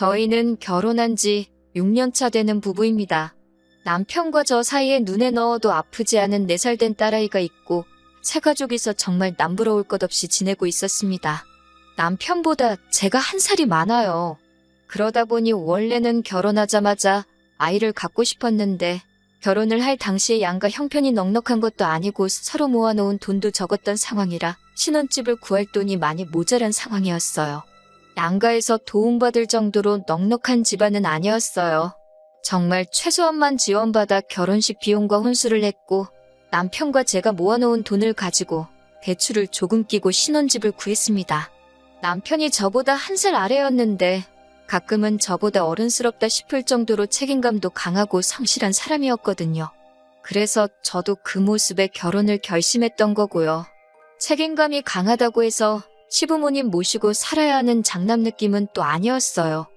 저희는 결혼한 지 6년 차 되는 부부입니다. 남편과 저 사이에 눈에 넣어도 아프지 않은 4살 된 딸아이가 있고 새가족이서 정말 남부러울 것 없이 지내고 있었습니다. 남편보다 제가 1살이 많아요. 그러다 보니 원래는 결혼하자마자 아이를 갖고 싶었는데 결혼을 할 당시에 양가 형편이 넉넉한 것도 아니고 서로 모아놓은 돈도 적었던 상황이라 신혼집을 구할 돈이 많이 모자란 상황이었어요. 양가에서 도움받을 정도로 넉넉한 집안은 아니었어요. 정말 최소한만 지원받아 결혼식 비용과 혼수를 했고 남편과 제가 모아놓은 돈을 가지고 대출을 조금 끼고 신혼집을 구했습니다. 남편이 저보다 1살 아래였는데 가끔은 저보다 어른스럽다 싶을 정도로 책임감도 강하고 성실한 사람이었거든요. 그래서 저도 그 모습에 결혼을 결심했던 거고요. 책임감이 강하다고 해서 시부모님 모시고 살아야 하는 장남 느낌은 또 아니었어요.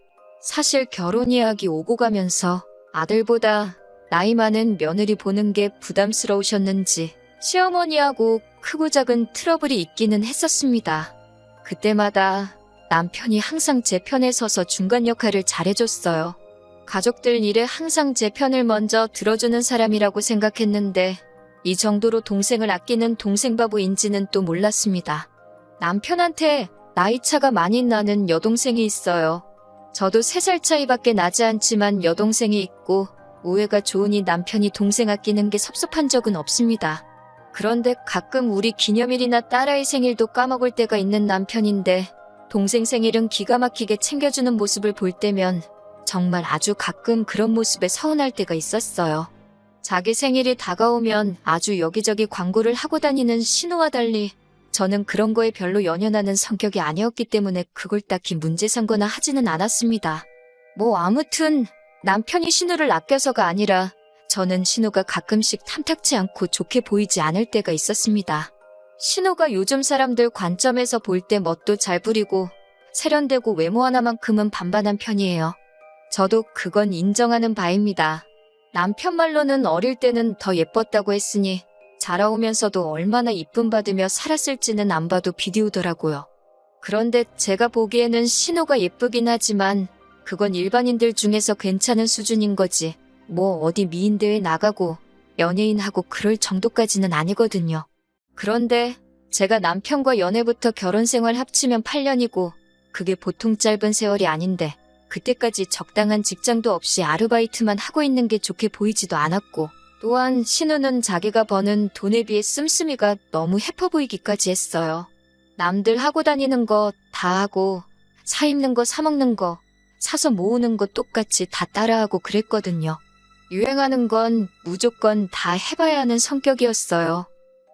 사실 결혼 이야기 오고 가면서 아들보다 나이 많은 며느리 보는 게 부담스러우셨는지 시어머니하고 크고 작은 트러블이 있기는 했었습니다. 그때마다 남편이 항상 제 편에 서서 중간 역할을 잘해줬어요. 가족들 일에 항상 제 편을 먼저 들어주는 사람이라고 생각했는데 이 정도로 동생을 아끼는 동생바보인지는 또 몰랐습니다. 남편한테 나이차가 많이 나는 여동생이 있어요. 저도 3살 차이밖에 나지 않지만 여동생이 있고 우애가 좋으니 남편이 동생 아끼는 게 섭섭한 적은 없습니다. 그런데 가끔 우리 기념일이나 딸아이 생일도 까먹을 때가 있는 남편인데 동생 생일은 기가 막히게 챙겨주는 모습을 볼 때면 정말 아주 가끔 그런 모습에 서운할 때가 있었어요. 자기 생일이 다가오면 아주 여기저기 광고를 하고 다니는 신우와 달리 저는 그런 거에 별로 연연하는 성격이 아니었기 때문에 그걸 딱히 문제 삼거나 하지는 않았습니다. 뭐 아무튼 남편이 신우를 아껴서가 아니라 저는 신우가 가끔씩 탐탁지 않고 좋게 보이지 않을 때가 있었습니다. 신우가 요즘 사람들 관점에서 볼 때 멋도 잘 부리고 세련되고 외모 하나만큼은 반반한 편이에요. 저도 그건 인정하는 바입니다. 남편 말로는 어릴 때는 더 예뻤다고 했으니 자라오면서도 얼마나 이쁨 받으며 살았을지는 안 봐도 비디오더라고요. 그런데 제가 보기에는 신우가 예쁘긴 하지만 그건 일반인들 중에서 괜찮은 수준인 거지. 뭐 어디 미인대회 나가고 연예인하고 그럴 정도까지는 아니거든요. 그런데 제가 남편과 연애부터 결혼 생활 합치면 8년이고 그게 보통 짧은 세월이 아닌데 그때까지 적당한 직장도 없이 아르바이트만 하고 있는 게 좋게 보이지도 않았고 또한 신우는 자기가 버는 돈에 비해 씀씀이가 너무 해퍼 보이기까지 했어요. 남들 하고 다니는 거 다 하고 사 입는 거 사 먹는 거 사서 모으는 거 똑같이 다 따라하고 그랬거든요. 유행하는 건 무조건 다 해봐야 하는 성격이었어요.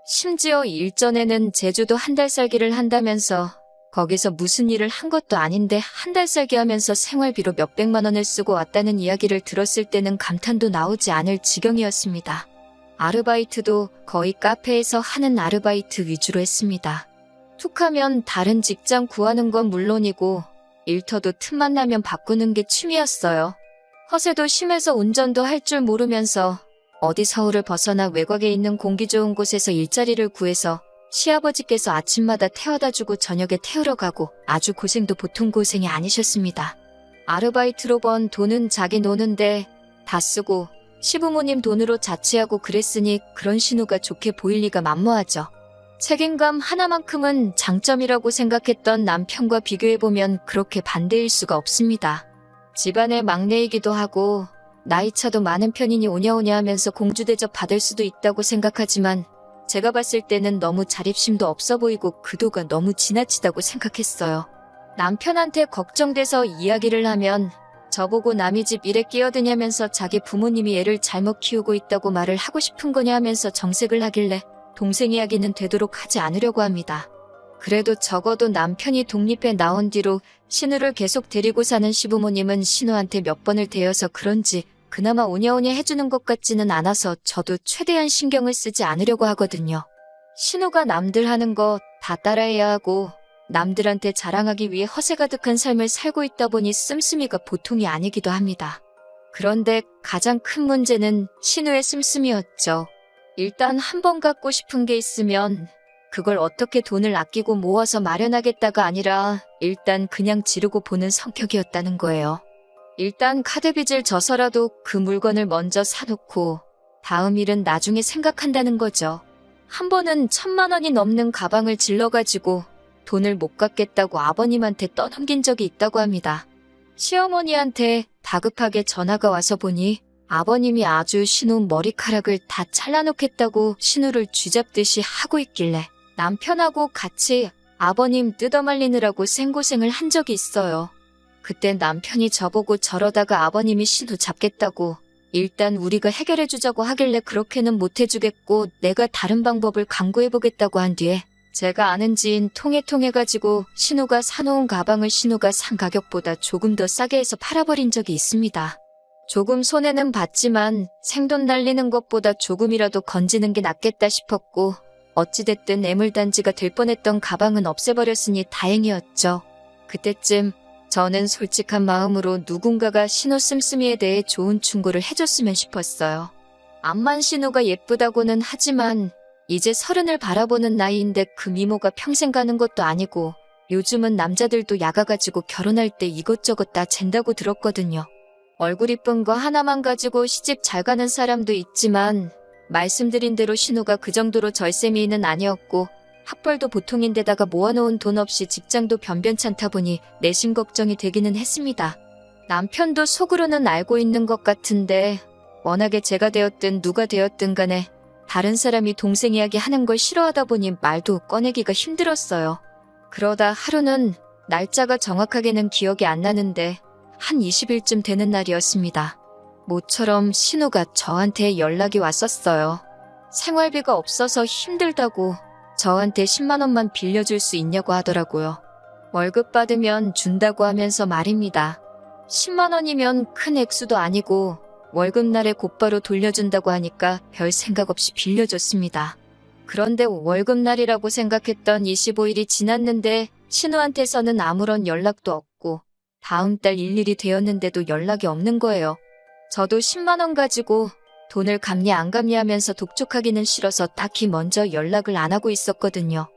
심지어 일전에는 제주도 1달 살기를 한다면서 거기서 무슨 일을 한 것도 아닌데 1달 살기 하면서 생활비로 몇백만 원을 쓰고 왔다는 이야기를 들었을 때는 감탄도 나오지 않을 지경이었습니다. 아르바이트도 거의 카페에서 하는 아르바이트 위주로 했습니다. 툭하면 다른 직장 구하는 건 물론이고 일터도 틈만 나면 바꾸는 게 취미였어요. 허세도 심해서 운전도 할 줄 모르면서 어디 서울을 벗어나 외곽에 있는 공기 좋은 곳에서 일자리를 구해서 시아버지께서 아침마다 태워다주고 저녁에 태우러 가고 아주 고생도 보통 고생이 아니셨습니다. 아르바이트로 번 돈은 자기 노는데 다 쓰고 시부모님 돈으로 자취하고 그랬으니 그런 신우가 좋게 보일 리가 만무하죠. 책임감 하나만큼은 장점이라고 생각했던 남편과 비교해보면 그렇게 반대일 수가 없습니다. 집안의 막내이기도 하고 나이차도 많은 편이니 오냐오냐 하면서 공주대접 받을 수도 있다고 생각하지만 제가 봤을 때는 너무 자립심도 없어 보이고 그도가 너무 지나치다고 생각했어요. 남편한테 걱정돼서 이야기를 하면 저보고 남의 집 일에 끼어드냐면서 자기 부모님이 애를 잘못 키우고 있다고 말을 하고 싶은 거냐 하면서 정색을 하길래 동생 이야기는 되도록 하지 않으려고 합니다. 그래도 적어도 남편이 독립해 나온 뒤로 신우를 계속 데리고 사는 시부모님은 신우한테 몇 번을 대여서 그런지 그나마 오냐오냐 해주는 것 같지는 않아서 저도 최대한 신경을 쓰지 않으려고 하거든요. 신우가 남들 하는 거 다 따라해야 하고 남들한테 자랑하기 위해 허세 가득한 삶을 살고 있다 보니 씀씀이가 보통이 아니기도 합니다. 그런데 가장 큰 문제는 신우의 씀씀이였죠. 일단 한 번 갖고 싶은 게 있으면 그걸 어떻게 돈을 아끼고 모아서 마련하겠다가 아니라 일단 그냥 지르고 보는 성격이었다는 거예요. 일단 카드빚을 져서라도 그 물건을 먼저 사놓고 다음 일은 나중에 생각한다는 거죠. 한 번은 1,000만 원이 넘는 가방을 질러가지고 돈을 못 갚겠다고 아버님한테 떠넘긴 적이 있다고 합니다. 시어머니한테 다급하게 전화가 와서 보니 아버님이 아주 신우 머리카락을 다 잘라놓겠다고 신우를 쥐잡듯이 하고 있길래 남편하고 같이 아버님 뜯어말리느라고 생고생을 한 적이 있어요. 그때 남편이 저보고 저러다가 아버님이 신우 잡겠다고 일단 우리가 해결해주자고 하길래 그렇게는 못해주겠고 내가 다른 방법을 강구해보겠다고 한 뒤에 제가 아는 지인 통해가지고 신우가 사놓은 가방을 신우가 산 가격보다 조금 더 싸게 해서 팔아버린 적이 있습니다. 조금 손해는 봤지만 생돈 날리는 것보다 조금이라도 건지는 게 낫겠다 싶었고 어찌됐든 애물단지가 될 뻔했던 가방은 없애버렸으니 다행이었죠. 그때쯤 저는 솔직한 마음으로 누군가가 신우 씀씀이에 대해 좋은 충고를 해줬으면 싶었어요. 암만 신우가 예쁘다고는 하지만 이제 30을 바라보는 나이인데 그 미모가 평생 가는 것도 아니고 요즘은 남자들도 야가가지고 결혼할 때 이것저것 다 잰다고 들었거든요. 얼굴 이쁜 거 하나만 가지고 시집 잘 가는 사람도 있지만 말씀드린 대로 신우가 그 정도로 절세미인은 아니었고 학벌도 보통인데다가 모아놓은 돈 없이 직장도 변변찮다 보니 내심 걱정이 되기는 했습니다. 남편도 속으로는 알고 있는 것 같은데 워낙에 제가 되었든 누가 되었든 간에 다른 사람이 동생 이야기 하는 걸 싫어하다 보니 말도 꺼내기가 힘들었어요. 그러다 하루는 날짜가 정확하게는 기억이 안 나는데 한 20일쯤 되는 날이었습니다. 모처럼 신우가 저한테 연락이 왔었어요. 생활비가 없어서 힘들다고 저한테 10만 원만 빌려줄 수 있냐고 하더라고요. 월급 받으면 준다고 하면서 말입니다. 10만 원이면 큰 액수도 아니고 월급날에 곧바로 돌려준다고 하니까 별 생각 없이 빌려줬습니다. 그런데 월급날이라고 생각했던 25일이 지났는데 신우한테서는 아무런 연락도 없고 다음 달 일일이 되었는데도 연락이 없는 거예요. 저도 10만 원 가지고 돈을 갚냐 안 갚냐 하면서 독촉하기는 싫어서 딱히 먼저 연락을 안 하고 있었거든요.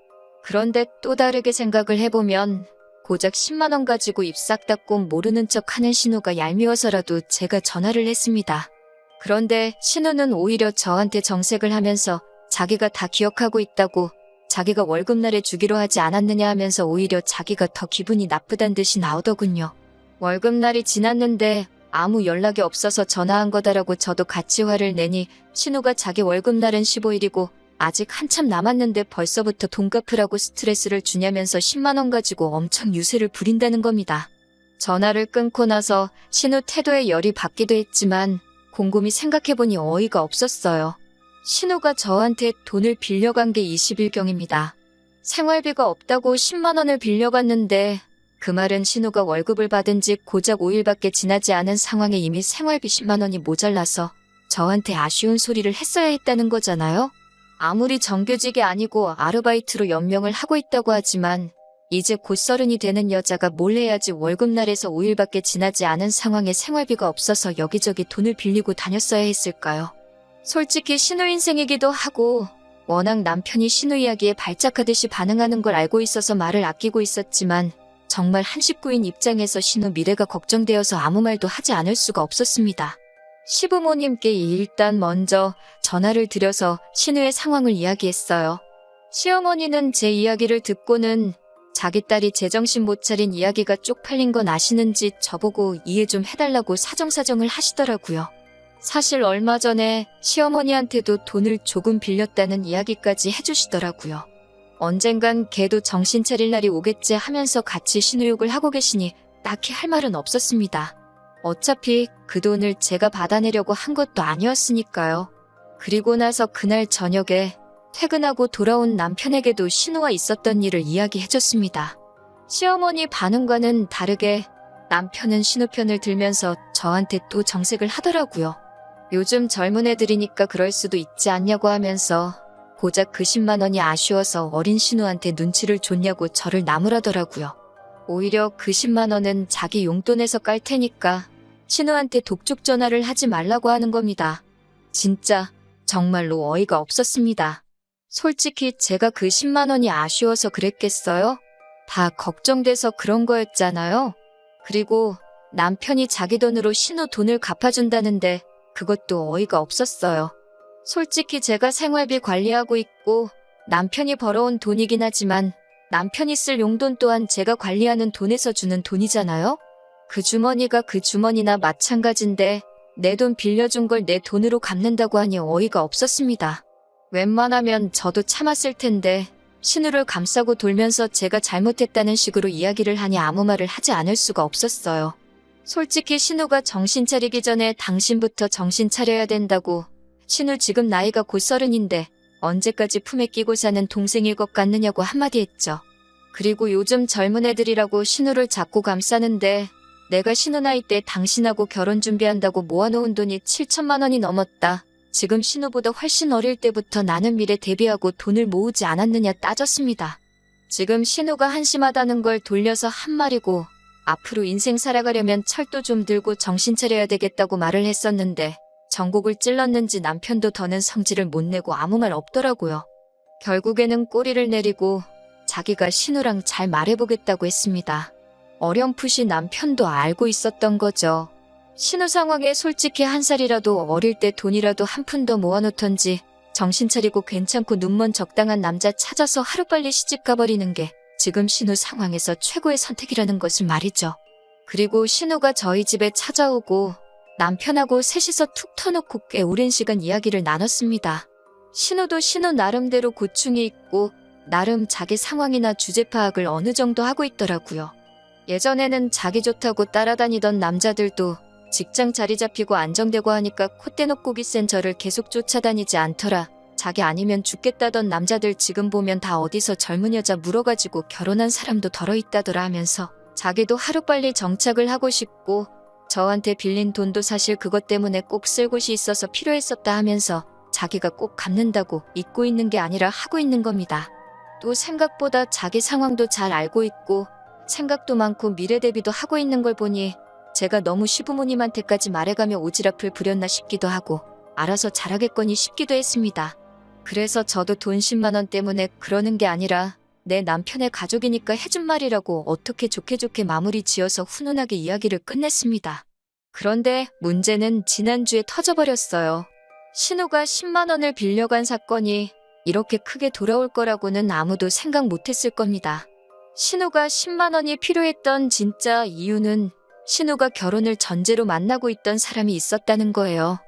그런데 또 다르게 생각을 해보면 고작 10만 원 가지고 입 싹 닫고 모르는 척 하는 신우가 얄미워서라도 제가 전화를 했습니다. 그런데 신우는 오히려 저한테 정색을 하면서 자기가 다 기억하고 있다고 자기가 월급날에 주기로 하지 않았느냐 하면서 오히려 자기가 더 기분이 나쁘단 듯이 나오더군요. 월급날이 지났는데 아무 연락이 없어서 전화한 거다라고 저도 같이 화를 내니 신우가 자기 월급날은 15일이고 아직 한참 남았는데 벌써부터 돈 갚으라고 스트레스를 주냐면서 10만 원 가지고 엄청 유세를 부린다는 겁니다. 전화를 끊고 나서 신우 태도에 열이 받기도 했지만 곰곰이 생각해보니 어이가 없었어요. 신우가 저한테 돈을 빌려간 게 20일경입니다. 생활비가 없다고 10만 원을 빌려갔는데 그 말은 신우가 월급을 받은 지 고작 5일밖에 지나지 않은 상황에 이미 생활비 10만 원이 모자라서 저한테 아쉬운 소리를 했어야 했다는 거잖아요. 아무리 정규직이 아니고 아르바이트로 연명을 하고 있다고 하지만 이제 곧 30이 되는 여자가 뭘 해야지 월급날에서 5일밖에 지나지 않은 상황에 생활비가 없어서 여기저기 돈을 빌리고 다녔어야 했을까요? 솔직히 신우 인생이기도 하고 워낙 남편이 신우 이야기에 발작하듯이 반응하는 걸 알고 있어서 말을 아끼고 있었지만 정말 한 식구인 입장에서 신우 미래가 걱정되어서 아무 말도 하지 않을 수가 없었습니다. 시부모님께 일단 먼저 전화를 드려서 신우의 상황을 이야기했어요. 시어머니는 제 이야기를 듣고는 자기 딸이 제정신 못 차린 이야기가 쪽팔린 건 아시는지 저보고 이해 좀 해달라고 사정사정을 하시더라고요. 사실 얼마 전에 시어머니한테도 돈을 조금 빌렸다는 이야기까지 해주시더라고요. 언젠간 걔도 정신 차릴 날이 오겠지 하면서 같이 신우욕을 하고 계시니 딱히 할 말은 없었습니다. 어차피 그 돈을 제가 받아내려고 한 것도 아니었으니까요. 그리고 나서 그날 저녁에 퇴근하고 돌아온 남편에게도 신우와 있었던 일을 이야기해줬습니다. 시어머니 반응과는 다르게 남편은 신우 편을 들면서 저한테 또 정색을 하더라고요. 요즘 젊은 애들이니까 그럴 수도 있지 않냐고 하면서 고작 그 10만 원이 아쉬워서 어린 신우한테 눈치를 줬냐고 저를 나무라더라고요. 오히려 그 10만 원은 자기 용돈에서 깔 테니까 신우한테 독촉 전화를 하지 말라고 하는 겁니다. 진짜 정말로 어이가 없었습니다. 솔직히 제가 그 10만 원이 아쉬워서 그랬겠어요? 다 걱정돼서 그런 거였잖아요. 그리고 남편이 자기 돈으로 신우 돈을 갚아준다는데 그것도 어이가 없었어요. 솔직히 제가 생활비 관리하고 있고 남편이 벌어온 돈이긴 하지만 남편이 쓸 용돈 또한 제가 관리하는 돈에서 주는 돈이잖아요? 그 주머니가 그 주머니나 마찬가지인데 내 돈 빌려준 걸 내 돈으로 갚는다고 하니 어이가 없었습니다. 웬만하면 저도 참았을 텐데 신우를 감싸고 돌면서 제가 잘못했다는 식으로 이야기를 하니 아무 말을 하지 않을 수가 없었어요. 솔직히 신우가 정신 차리기 전에 당신부터 정신 차려야 된다고. 신우 지금 나이가 곧 30인데 언제까지 품에 끼고 사는 동생일 것 같느냐고 한마디 했죠. 그리고 요즘 젊은 애들이라고 신우를 자꾸 감싸는데 내가 신우 나이 때 당신하고 결혼 준비한다고 모아놓은 돈이 7천만 원이 넘었다. 지금 신우보다 훨씬 어릴 때부터 나는 미래 대비하고 돈을 모으지 않았느냐 따졌습니다. 지금 신우가 한심하다는 걸 돌려서 한 말이고 앞으로 인생 살아가려면 철도 좀 들고 정신 차려야 되겠다고 말을 했었는데 전곡을 찔렀는지 남편도 더는 성질을 못 내고 아무 말 없더라고요. 결국에는 꼬리를 내리고 자기가 신우랑 잘 말해보겠다고 했습니다. 어렴풋이 남편도 알고 있었던 거죠. 신우 상황에 솔직히 한 살이라도 어릴 때 돈이라도 한 푼 더 모아놓던지 정신 차리고 괜찮고 눈먼 적당한 남자 찾아서 하루빨리 시집 가버리는 게 지금 신우 상황에서 최고의 선택이라는 것을 말이죠. 그리고 신우가 저희 집에 찾아오고 남편하고 셋이서 툭 터놓고 꽤 오랜 시간 이야기를 나눴습니다. 신우도 신우 나름대로 고충이 있고 나름 자기 상황이나 주제 파악을 어느 정도 하고 있더라고요. 예전에는 자기 좋다고 따라다니던 남자들도 직장 자리 잡히고 안정되고 하니까 콧대 놓고 기센 저를 계속 쫓아다니지 않더라. 자기 아니면 죽겠다던 남자들 지금 보면 다 어디서 젊은 여자 물어가지고 결혼한 사람도 덜어 있다더라 하면서 자기도 하루빨리 정착을 하고 싶고 저한테 빌린 돈도 사실 그것 때문에 꼭 쓸 곳이 있어서 필요했었다 하면서 자기가 꼭 갚는다고 잊고 있는 게 아니라 하고 있는 겁니다. 또 생각보다 자기 상황도 잘 알고 있고 생각도 많고 미래 대비도 하고 있는 걸 보니 제가 너무 시부모님한테까지 말해가며 오지랖을 부렸나 싶기도 하고 알아서 잘하겠거니 싶기도 했습니다. 그래서 저도 돈 10만 원 때문에 그러는 게 아니라 내 남편의 가족이니까 해준 말이라고 어떻게 좋게 마무리 지어서 훈훈하게 이야기를 끝냈습니다. 그런데 문제는 지난주에 터져버렸어요. 신우가 10만 원을 빌려간 사건이 이렇게 크게 돌아올 거라고는 아무도 생각 못했을 겁니다. 신우가 10만 원이 필요했던 진짜 이유는 신우가 결혼을 전제로 만나고 있던 사람이 있었다는 거예요.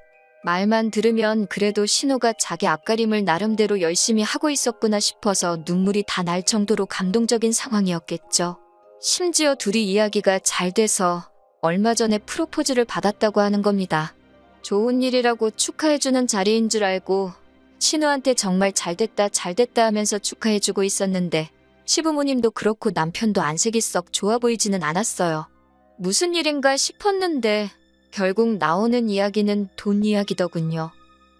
말만 들으면 그래도 신우가 자기 앞가림을 나름대로 열심히 하고 있었구나 싶어서 눈물이 다 날 정도로 감동적인 상황이었겠죠. 심지어 둘이 이야기가 잘 돼서 얼마 전에 프로포즈를 받았다고 하는 겁니다. 좋은 일이라고 축하해주는 자리인 줄 알고 신우한테 정말 잘됐다 하면서 축하해주고 있었는데 시부모님도 그렇고 남편도 안색이 썩 좋아 보이지는 않았어요. 무슨 일인가 싶었는데 결국 나오는 이야기는 돈 이야기더군요.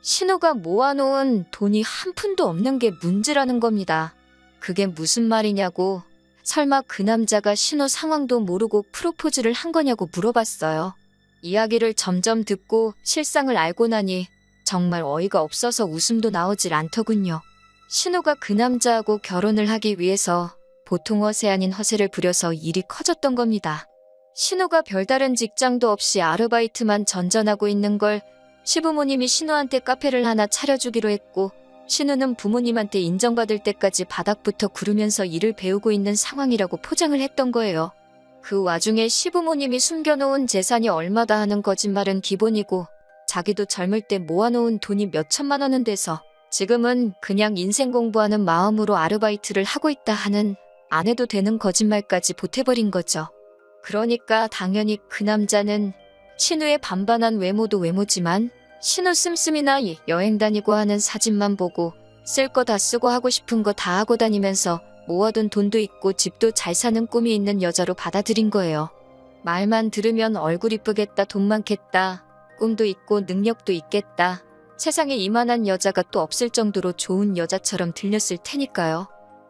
신우가 모아놓은 돈이 한 푼도 없는 게 문제라는 겁니다. 그게 무슨 말이냐고 설마 그 남자가 신우 상황도 모르고 프로포즈를 한 거냐고 물어봤어요. 이야기를 점점 듣고 실상을 알고 나니 정말 어이가 없어서 웃음도 나오질 않더군요. 신우가 그 남자하고 결혼을 하기 위해서 보통 허세 아닌 허세를 부려서 일이 커졌던 겁니다. 신우가 별다른 직장도 없이 아르바이트만 전전하고 있는 걸 시부모님이 신우한테 카페를 하나 차려주기로 했고 신우는 부모님한테 인정받을 때까지 바닥부터 구르면서 일을 배우고 있는 상황이라고 포장을 했던 거예요. 그 와중에 시부모님이 숨겨놓은 재산이 얼마다 하는 거짓말은 기본이고 자기도 젊을 때 모아놓은 돈이 몇 천만 원은 돼서 지금은 그냥 인생 공부하는 마음으로 아르바이트를 하고 있다 하는 안 해도 되는 거짓말까지 보태버린 거죠. 그러니까 당연히 그 남자는 신우의 반반한 외모도 외모지만 신우 씀씀이나 여행 다니고 하는 사진만 보고 쓸 거 다 쓰고 하고 싶은 거 다 하고 다니면서 모아둔 돈도 있고 집도 잘 사는 꿈이 있는 여자로 받아들인 거예요. 말만 들으면 얼굴 이쁘겠다, 돈 많겠다, 꿈도 있고 능력도 있겠다. 세상에 이만한 여자가 또 없을 정도로 좋은 여자처럼 들렸을 테니까요.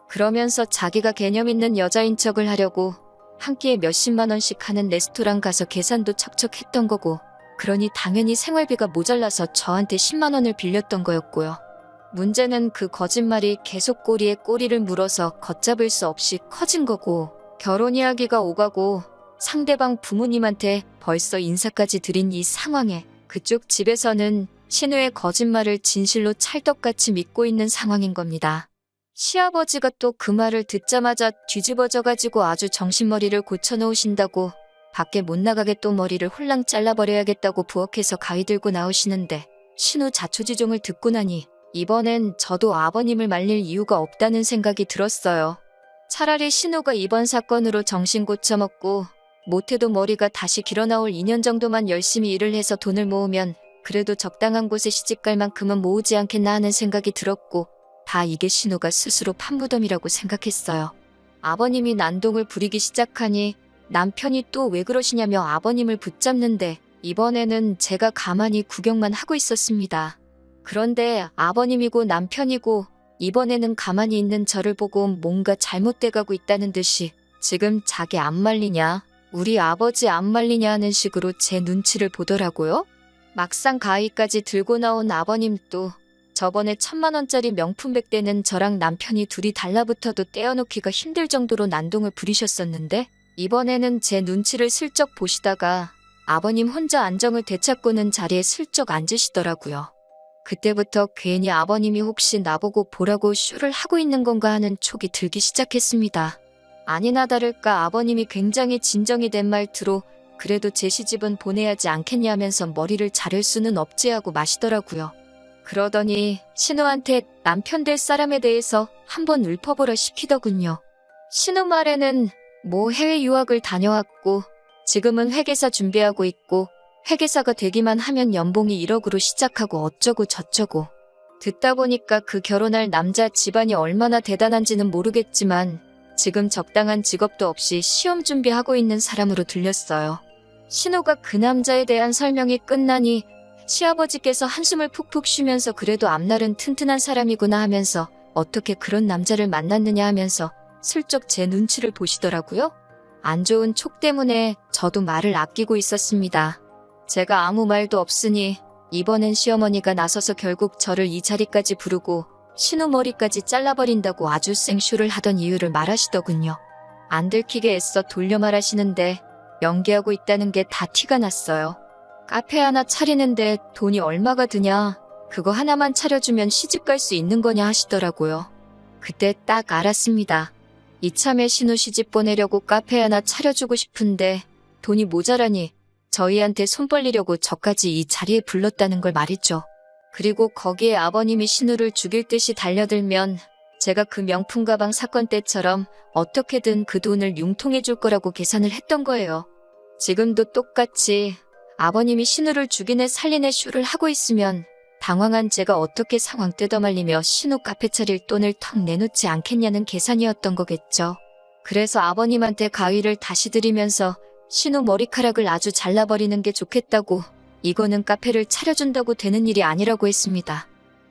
그러면서 자기가 개념 있는 여자인 척을 하려고 한 끼에 몇십만 원씩 하는 레스토랑 가서 계산도 척척했던 거고 그러니 당연히 생활비가 모자라서 저한테 10만 원을 빌렸던 거였고요. 문제는 그 거짓말이 계속 꼬리에 꼬리를 물어서 걷잡을 수 없이 커진 거고, 결혼 이야기가 오가고 상대방 부모님한테 벌써 인사까지 드린 이 상황에 그쪽 집에서는 신우의 거짓말을 진실로 찰떡같이 믿고 있는 상황인 겁니다. 시아버지가 또 그 말을 듣자마자 뒤집어져가지고 아주 정신머리를 고쳐놓으신다고, 밖에 못 나가게 또 머리를 홀랑 잘라버려야겠다고 부엌에서 가위 들고 나오시는데, 신우 자초지종을 듣고 나니 이번엔 저도 아버님을 말릴 이유가 없다는 생각이 들었어요. 차라리 신우가 이번 사건으로 정신 고쳐먹고 못해도 머리가 다시 길어나올 2년 정도만 열심히 일을 해서 돈을 모으면 그래도 적당한 곳에 시집갈 만큼은 모으지 않겠나 하는 생각이 들었고, 다 이게 신우가 스스로 판무덤이라고 생각했어요. 아버님이 난동을 부리기 시작하니 남편이 또 왜 그러시냐며 아버님을 붙잡는데, 이번에는 제가 가만히 구경만 하고 있었습니다. 그런데 아버님이고 남편이고 이번에는 가만히 있는 저를 보고 뭔가 잘못돼가고 있다는 듯이 지금 자기 안 말리냐, 우리 아버지 안 말리냐 하는 식으로 제 눈치를 보더라고요. 막상 가위까지 들고 나온 아버님도 저번에 1,000만 원짜리 명품백 대는 저랑 남편이 둘이 달라붙어도 떼어놓기가 힘들 정도로 난동을 부리셨었는데, 이번에는 제 눈치를 슬쩍 보시다가 아버님 혼자 안정을 되찾고는 자리에 슬쩍 앉으시더라고요. 그때부터 괜히 아버님이 혹시 나보고 보라고 쇼를 하고 있는 건가 하는 촉이 들기 시작했습니다. 아니나 다를까 아버님이 굉장히 진정이 된 말투로 그래도 제 시집은 보내야지 않겠냐면서 머리를 자를 수는 없지 하고 마시더라고요. 그러더니 신우한테 남편 될 사람에 대해서 한번 읊어보라 시키더군요. 신우 말에는 뭐 해외 유학을 다녀왔고 지금은 회계사 준비하고 있고 회계사가 되기만 하면 연봉이 1억으로 시작하고 어쩌고 저쩌고. 듣다 보니까 그 결혼할 남자 집안이 얼마나 대단한지는 모르겠지만 지금 적당한 직업도 없이 시험 준비하고 있는 사람으로 들렸어요. 신우가 그 남자에 대한 설명이 끝나니 시아버지께서 한숨을 푹푹 쉬면서 그래도 앞날은 튼튼한 사람이구나 하면서 어떻게 그런 남자를 만났느냐 하면서 슬쩍 제 눈치를 보시더라고요. 안 좋은 촉 때문에 저도 말을 아끼고 있었습니다. 제가 아무 말도 없으니 이번엔 시어머니가 나서서 결국 저를 이 자리까지 부르고 신우 머리까지 잘라버린다고 아주 생쇼를 하던 이유를 말하시더군요. 안 들키게 애써 돌려 말하시는데 연기하고 있다는 게 다 티가 났어요. 카페 하나 차리는데 돈이 얼마가 드냐, 그거 하나만 차려주면 시집갈 수 있는 거냐 하시더라고요. 그때 딱 알았습니다. 이참에 신우 시집 보내려고 카페 하나 차려주고 싶은데 돈이 모자라니 저희한테 손 벌리려고 저까지 이 자리에 불렀다는 걸 말이죠. 그리고 거기에 아버님이 신우를 죽일 듯이 달려들면 제가 그 명품 가방 사건 때처럼 어떻게든 그 돈을 융통해 줄 거라고 계산을 했던 거예요. 지금도 똑같이 아버님이 신우를 죽이네 살리네 쇼를 하고 있으면 당황한 제가 어떻게 상황 뜯어말리며 신우 카페 차릴 돈을 턱 내놓지 않겠냐는 계산이었던 거겠죠. 그래서 아버님한테 가위를 다시 드리면서 신우 머리카락을 아주 잘라버리는 게 좋겠다고, 이거는 카페를 차려준다고 되는 일이 아니라고 했습니다.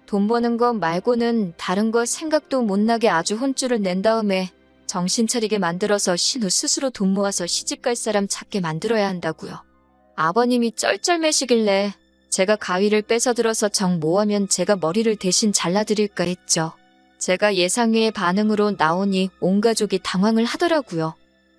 돈 버는 거 말고는 다른 거 생각도 못 나게 아주 혼쭐을 낸 다음에 정신 차리게 만들어서 신우 스스로 돈 모아서 시집갈 사람 찾게 만들어야 한다고요. 아버님이 쩔쩔매시길래 제가 가위를 뺏어들어서 정 모하면 제가 머리를 대신 잘라드릴까 했죠. 제가 예상외의 반응으로 나오니 온 가족이 당황을 하더라고요.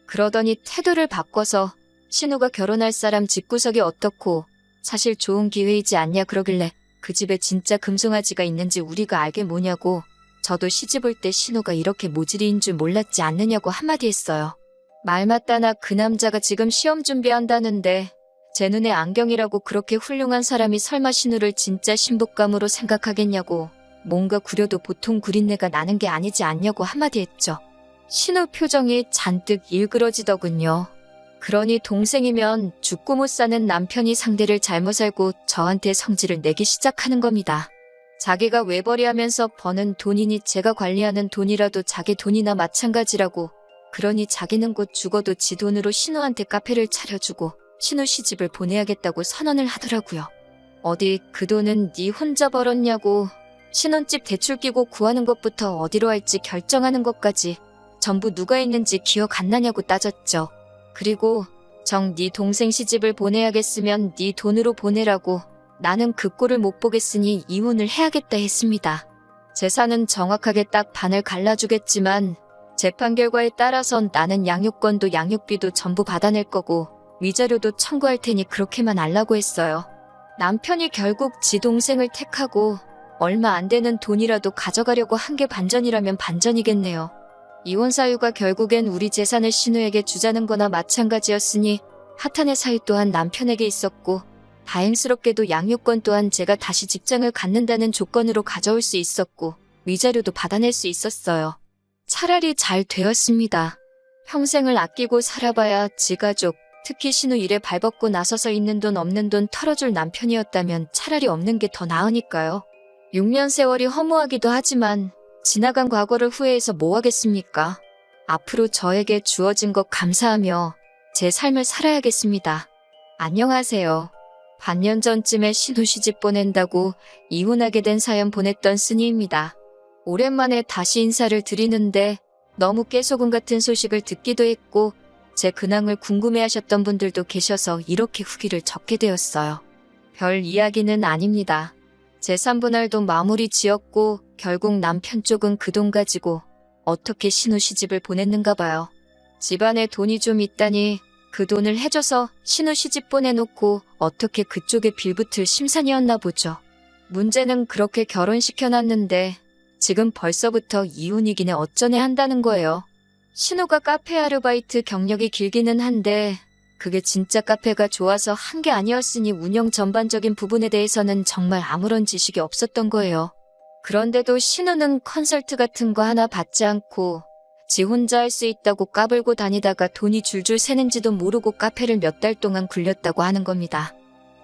그러더니 태도를 바꿔서 신우가 결혼할 사람 집구석이 어떻고 사실 좋은 기회이지 않냐 그러길래 그 집에 진짜 금송아지가 있는지 우리가 알게 뭐냐고, 저도 시집 올 때 신우가 이렇게 모질이인 줄 몰랐지 않느냐고 한마디 했어요. 말 맞다나 그 남자가 지금 시험 준비한다는데 제 눈에 안경이라고 그렇게 훌륭한 사람이 설마 신우를 진짜 신부감으로 생각하겠냐고, 뭔가 구려도 보통 구린내가 나는 게 아니지 않냐고 한마디 했죠. 신우 표정이 잔뜩 일그러지더군요. 그러니 동생이면 죽고 못 사는 남편이 상대를 잘못 알고 저한테 성질을 내기 시작하는 겁니다. 자기가 외벌이하면서 버는 돈이니 제가 관리하는 돈이라도 자기 돈이나 마찬가지라고, 그러니 자기는 곧 죽어도 지 돈으로 신우한테 카페를 차려주고 신우 시집을 보내야겠다고 선언을 하더라고요. 어디 그 돈은 네 혼자 벌었냐고, 신혼집 대출 끼고 구하는 것부터 어디로 할지 결정하는 것까지 전부 누가 있는지 기억 안 나냐고 따졌죠. 그리고 정 네 동생 시집을 보내야겠으면 네 돈으로 보내라고, 나는 그 꼴을 못 보겠으니 이혼을 해야겠다 했습니다. 재산은 정확하게 딱 반을 갈라주겠지만 재판 결과에 따라선 나는 양육권도 양육비도 전부 받아낼 거고 위자료도 청구할 테니 그렇게만 알라고 했어요. 남편이 결국 지 동생을 택하고 얼마 안 되는 돈이라도 가져가려고 한 게 반전이라면 반전이겠네요. 이혼 사유가 결국엔 우리 재산을 신우에게 주자는 거나 마찬가지였으니 하탄의 사유 또한 남편에게 있었고 다행스럽게도 양육권 또한 제가 다시 직장을 갖는다는 조건으로 가져올 수 있었고 위자료도 받아낼 수 있었어요. 차라리 잘 되었습니다. 평생을 아끼고 살아봐야 지 가족, 특히 신우 일에 발벗고 나서서 있는 돈 없는 돈 털어줄 남편이었다면 차라리 없는 게 더 나으니까요. 6년 세월이 허무하기도 하지만 지나간 과거를 후회해서 뭐 하겠습니까? 앞으로 저에게 주어진 것 감사하며 제 삶을 살아야겠습니다. 안녕하세요. 반년 전쯤에 신우 시집 보낸다고 이혼하게 된 사연 보냈던 쓰니입니다. 오랜만에 다시 인사를 드리는데 너무 깨소금 같은 소식을 듣기도 했고 제 근황을 궁금해하셨던 분들도 계셔서 이렇게 후기를 적게 되었어요. 별 이야기는 아닙니다. 재산분할도 마무리 지었고 결국 남편 쪽은 그 돈 가지고 어떻게 신우 시집을 보냈는가 봐요. 집안에 돈이 좀 있다니 그 돈을 해줘서 신우 시집 보내놓고 어떻게 그쪽에 빌붙을 심산이었나 보죠. 문제는 그렇게 결혼시켜놨는데 지금 벌써부터 이혼이기네 어쩌네 한다는 거예요. 신우가 카페 아르바이트 경력이 길기는 한데 그게 진짜 카페가 좋아서 한 게 아니었으니 운영 전반적인 부분에 대해서는 정말 아무런 지식이 없었던 거예요. 그런데도 신우는 컨설트 같은 거 하나 받지 않고 지 혼자 할 수 있다고 까불고 다니다가 돈이 줄줄 새는지도 모르고 카페를 몇 달 동안 굴렸다고 하는 겁니다.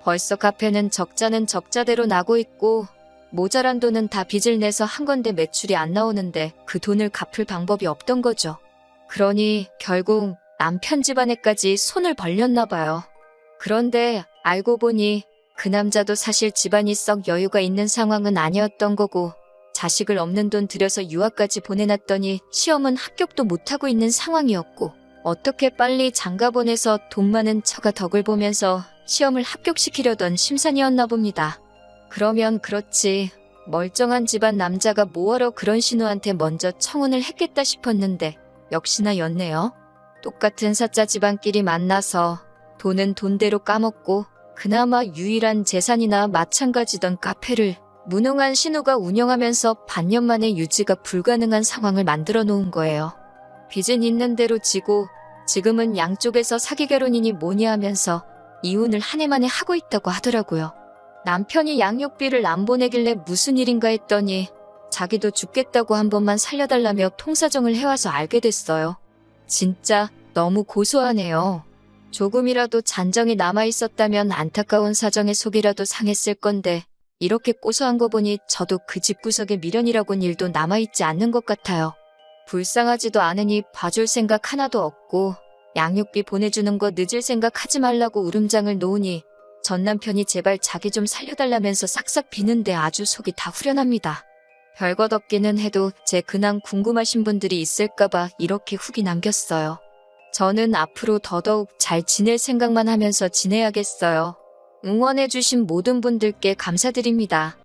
벌써 카페는 적자는 적자대로 나고 있고 모자란 돈은 다 빚을 내서 한 건데 매출이 안 나오는데 그 돈을 갚을 방법이 없던 거죠. 그러니 결국 남편 집안에까지 손을 벌렸나 봐요. 그런데 알고 보니 그 남자도 사실 집안이 썩 여유가 있는 상황은 아니었던 거고 자식을 없는 돈 들여서 유학까지 보내놨더니 시험은 합격도 못하고 있는 상황이었고 어떻게 빨리 장가 보내서 돈 많은 처가 덕을 보면서 시험을 합격시키려던 심산이었나 봅니다. 그러면 그렇지 멀쩡한 집안 남자가 뭐하러 그런 신우한테 먼저 청혼을 했겠다 싶었는데 역시나 였네요. 똑같은 사짜 집안끼리 만나서 돈은 돈대로 까먹고 그나마 유일한 재산이나 마찬가지던 카페를 무능한 신우가 운영하면서 반년 만에 유지가 불가능한 상황을 만들어 놓은 거예요. 빚은 있는 대로 지고 지금은 양쪽에서 사기 결혼이니 뭐니 하면서 이혼을 한 해 만에 하고 있다고 하더라고요. 남편이 양육비를 안 보내길래 무슨 일인가 했더니 자기도 죽겠다고 한 번만 살려달라며 통사정을 해와서 알게 됐어요. 진짜 너무 고소하네요. 조금이라도 잔정이 남아있었다면 안타까운 사정에 속이라도 상했을 건데 이렇게 고소한 거 보니 저도 그 집구석에 미련이라곤 일도 남아있지 않는 것 같아요. 불쌍하지도 않으니 봐줄 생각 하나도 없고 양육비 보내주는 거 늦을 생각 하지 말라고 울음장을 놓으니 전 남편이 제발 자기 좀 살려달라면서 싹싹 비는데 아주 속이 다 후련합니다. 별것 없기는 해도 제 근황 궁금하신 분들이 있을까봐 이렇게 후기 남겼어요. 저는 앞으로 더더욱 잘 지낼 생각만 하면서 지내야겠어요. 응원해주신 모든 분들께 감사드립니다.